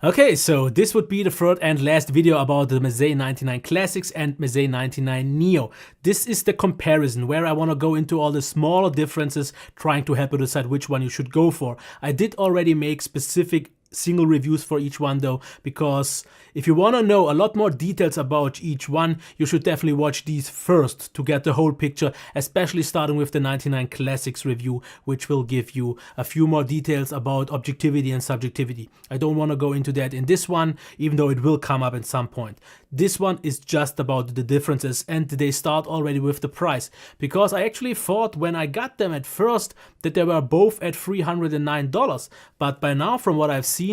Okay, so this would be the third and last video about the Meze 99 Classics and Meze 99 Neo. This is the comparison where I want to go into all the smaller differences, trying to help you decide which one you should go for. I did already make specific single reviews for each one though, because if you want to know a lot more details about each one, you should definitely watch these first to get the whole picture, especially starting with the 99 Classics review, which will give you a few more details about objectivity and subjectivity. I don't want to go into that in this one, even though it will come up at some point. This one is just about the differences, and they start already with the price, because I actually thought when I got them at first that they were both at $309, but by now from what I've seen,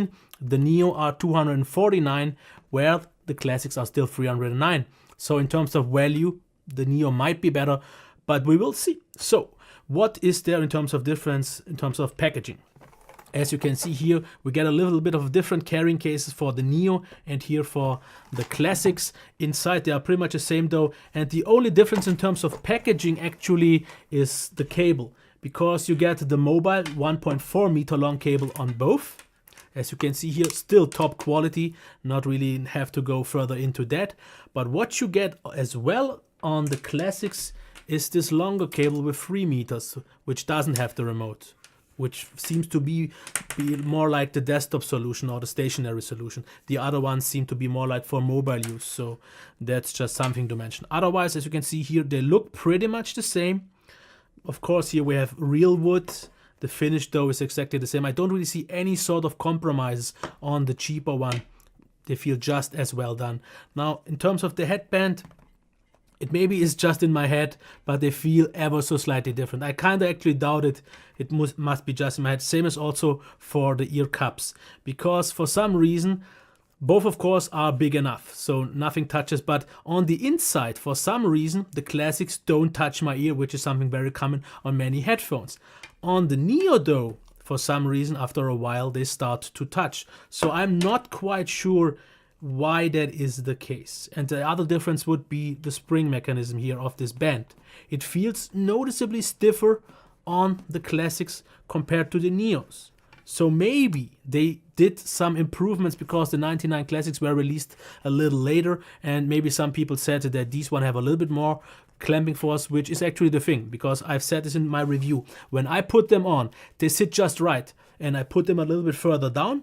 the Neo are $249, where the Classics are still $309. So in terms of value, the Neo might be better, but we will see. So what is there in terms of difference in terms of packaging? As you can see here, we get a little bit of different carrying cases for the Neo and here for the Classics. Inside they are pretty much the same though, and the only difference in terms of packaging actually is the cable, because you get the mobile 1.4 meter long cable on both. As you can see here, still top quality, not really have to go further into that. But what you get as well on the Classics is this longer cable with 3 meters, which doesn't have the remote, which seems to be more like the desktop solution or the stationary solution. The other ones seem to be more like for mobile use, so that's just something to mention. Otherwise, as you can see here, they look pretty much the same. Of course, here we have real wood. The finish though is exactly the same. I don't really see any sort of compromise on the cheaper one. They feel just as well done. Now, in terms of the headband, it maybe is just in my head, but they feel ever so slightly different. I kind of actually doubt it. It must be just in my head. Same as also for the ear cups, because for some reason, both of course are big enough, so nothing touches, but on the inside, for some reason, the Classics don't touch my ear, which is something very common on many headphones. On the Neo though, for some reason, after a while, they start to touch. So I'm not quite sure why that is the case. And the other difference would be the spring mechanism here of this band. It feels noticeably stiffer on the Classics compared to the Neos. So maybe they did some improvements because the 99 Classics were released a little later, and maybe some people said that these one have a little bit more clamping force, which is actually the thing, because I've said this in my review. When I put them on, they sit just right, and I put them a little bit further down.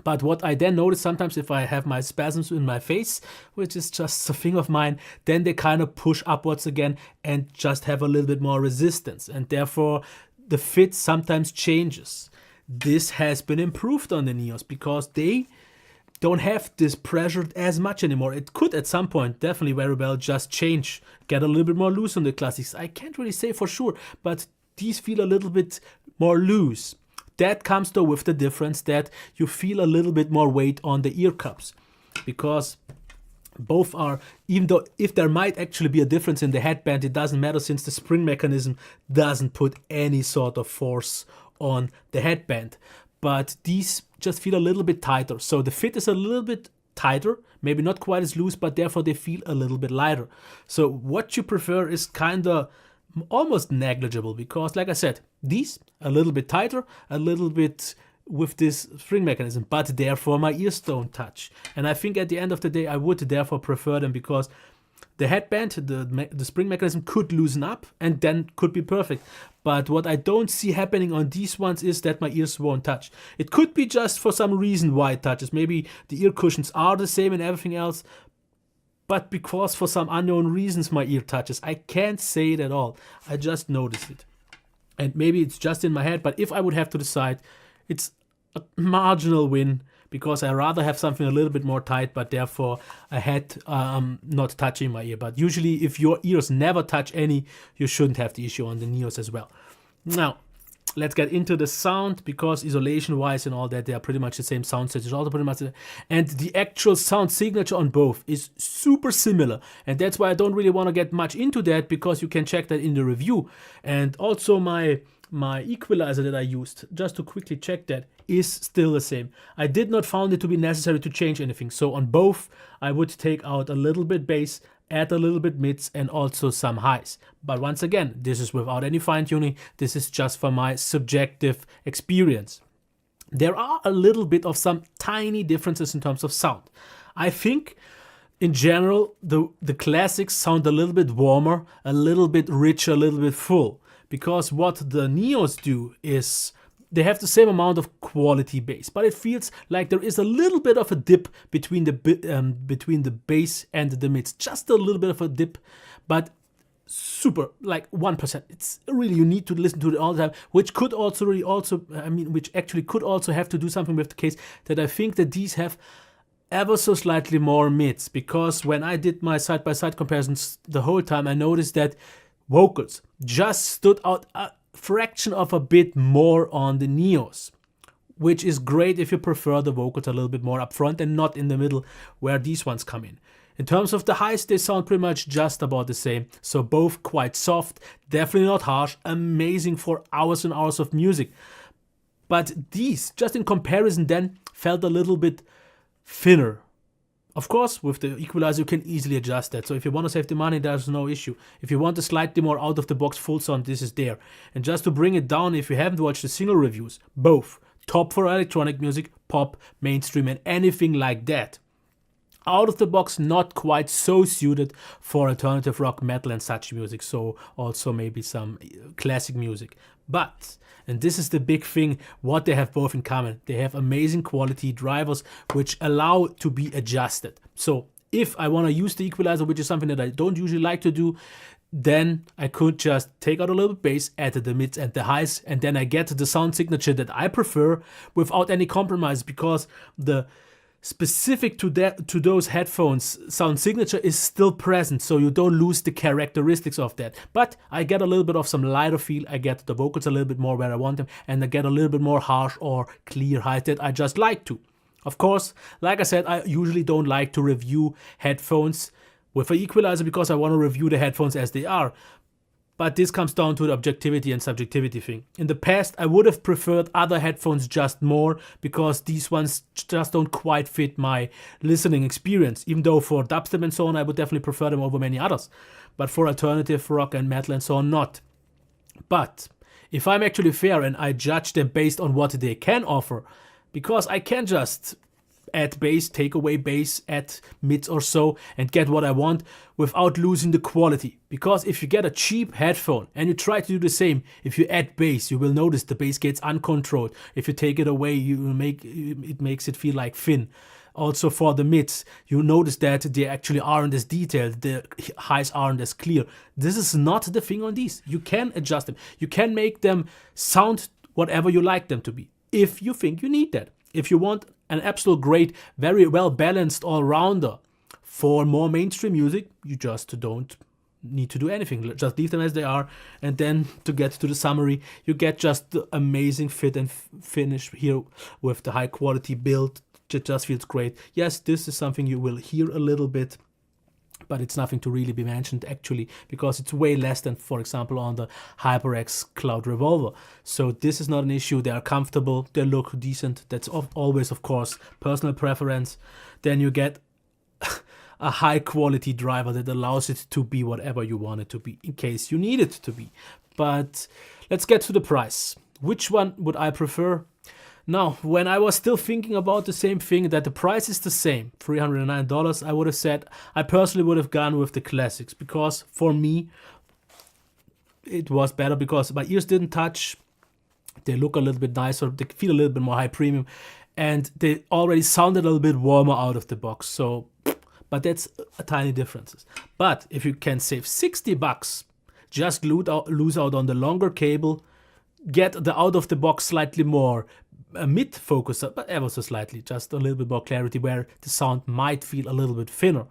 But what I then notice sometimes, if I have my spasms in my face, which is just a thing of mine, then they kind of push upwards again and just have a little bit more resistance, and therefore the fit sometimes changes. This has been improved on the Neos because they don't have this pressure as much anymore. It could at some point definitely very well just change, get a little bit more loose on the Classics. I can't really say for sure, but these feel a little bit more loose. That comes though with the difference that you feel a little bit more weight on the ear cups, because both are, even though if there might actually be a difference in the headband, it doesn't matter since the spring mechanism doesn't put any sort of force on the headband. But these just feel a little bit tighter. So the fit is a little bit tighter, maybe not quite as loose, but therefore they feel a little bit lighter. So what you prefer is kind of almost negligible, because like I said, these a little bit tighter, a little bit with this spring mechanism, but therefore my ears don't touch. And I think at the end of the day, I would therefore prefer them, because the headband, the spring mechanism could loosen up and then could be perfect. But what I don't see happening on these ones is that my ears won't touch. It could be just for some reason why it touches. Maybe the ear cushions are the same and everything else, but because for some unknown reasons my ear touches. I can't say it at all. I just noticed it. And maybe it's just in my head, but if I would have to decide, it's a marginal win, because I rather have something a little bit more tight, but therefore a head not touching my ear. But usually if your ears never touch any, you shouldn't have the issue on the Neos as well. Now, let's get into the sound, because isolation wise and all that, they are pretty much the same sound set. It's also pretty much and the actual sound signature on both is super similar, and that's why I don't really want to get much into that, because you can check that in the review. And also my equalizer that I used, just to quickly check that, is still the same. I did not found it to be necessary to change anything. So on both, I would take out a little bit bass, add a little bit mids, and also some highs. But once again, this is without any fine tuning. This is just for my subjective experience. there are a little bit of some tiny differences in terms of sound. I think in general, the classics sound a little bit warmer, a little bit richer, a little bit full. Because what the Neos do is they have the same amount of quality bass, but it feels like there is a little bit of a dip between the bass and the mids. Just a little bit of a dip, but super, like 1%. It's really, you need to listen to it all the time, which could also which actually could also have to do something with the case that I think that these have ever so slightly more mids, because when I did my side-by-side comparisons the whole time, I noticed that vocals just stood out a fraction of a bit more on the Neos, which is great if you prefer the vocals a little bit more up front and not in the middle where these ones come in. In terms of the highs, they sound pretty much just about the same, so both quite soft, definitely not harsh, amazing for hours and hours of music. But these, just in comparison then, felt a little bit thinner. Of course, with the equalizer you can easily adjust that, so if you want to save the money, there's no issue. If you want a slightly more out-of-the-box full sound, this is there. And just to bring it down, if you haven't watched the single reviews, both top for electronic music, pop, mainstream and anything like that. Out of the box, not quite so suited for alternative rock, metal and such music, so also maybe some classic music. But, and this is the big thing, what they have both in common, they have amazing quality drivers which allow to be adjusted. So if I want to use the equalizer, which is something that I don't usually like to do, then I could just take out a little bass, add the mids and the highs, and then I get the sound signature that I prefer without any compromise, because the specific to those headphones sound signature is still present, so you don't lose the characteristics of that. But I get a little bit of some lighter feel, I get the vocals a little bit more where I want them, and I get a little bit more harsh or clear highs that I just like to. Of course, like I said, I usually don't like to review headphones with an equalizer because I want to review the headphones as they are. But this comes down to the objectivity and subjectivity thing. In the past, I would have preferred other headphones just more, because these ones just don't quite fit my listening experience. Even though for dubstep and so on, I would definitely prefer them over many others. But for alternative rock and metal and so on, not. But if I'm actually fair and I judge them based on what they can offer, because I can just add bass, take away bass, add mids or so, and get what I want without losing the quality. Because if you get a cheap headphone and you try to do the same, if you add bass, you will notice the bass gets uncontrolled. If you take it away, it makes it feel like thin. Also for the mids, you notice that they actually aren't as detailed, the highs aren't as clear. This is not the thing on these. You can adjust them. You can make them sound whatever you like them to be, if you think you need that. If you want an absolute great, very well balanced all-rounder for more mainstream music, you just don't need to do anything. Just leave them as they are, and then to get to the summary, you get just the amazing fit and finish here with the high quality build. It just feels great. Yes, this is something you will hear a little bit, but it's nothing to really be mentioned actually, because it's way less than, for example, on the HyperX Cloud Revolver. So this is not an issue. They are comfortable, they look decent. That's always, of course, personal preference. Then you get a high quality driver that allows it to be whatever you want it to be, in case you need it to be. But let's get to the price. Which one would I prefer? Now, when I was still thinking about the same thing, that the price is the same, $309, I would have said, I personally would have gone with the classics, because for me, it was better, because my ears didn't touch, they look a little bit nicer, they feel a little bit more high premium, and they already sounded a little bit warmer out of the box, so, but that's a tiny difference. But if you can save $60, just lose out on the longer cable, get the out of the box slightly more mid focus, but ever so slightly, just a little bit more clarity where the sound might feel a little bit thinner,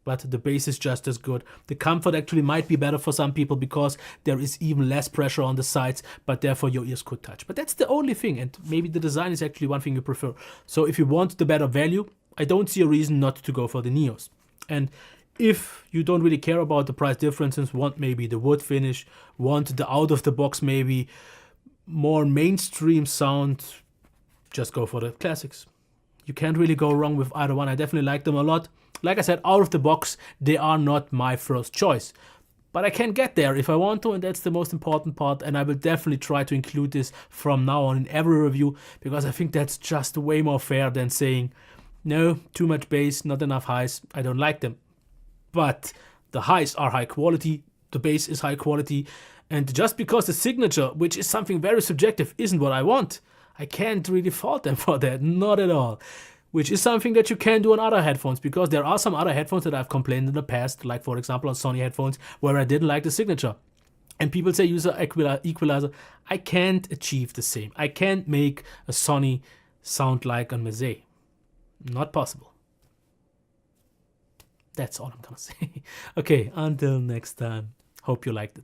but the bass is just as good. The comfort actually might be better for some people because there is even less pressure on the sides, but therefore your ears could touch. But that's the only thing, and maybe the design is actually one thing you prefer. So if you want the better value, I don't see a reason not to go for the Neos. And if you don't really care about the price differences, want maybe the wood finish, want the out of the box maybe more mainstream sound, just go for the classics. You can't really go wrong with either one. I definitely like them a lot. Like I said, out of the box, they are not my first choice. but I can get there if I want to, and that's the most important part. And I will definitely try to include this from now on in every review, because I think that's just way more fair than saying, no, too much bass, not enough highs, I don't like them. But the highs are high quality, the bass is high quality, and just because the signature, which is something very subjective, isn't what I want, I can't really fault them for that, not at all. Which is something that you can do on other headphones, because there are some other headphones that I've complained in the past, like for example on Sony headphones, where I didn't like the signature. And people say use an equalizer. I can't achieve the same. I can't make a Sony sound like a Meze. Not possible. That's all I'm gonna say. Okay, until next time. Hope you liked it.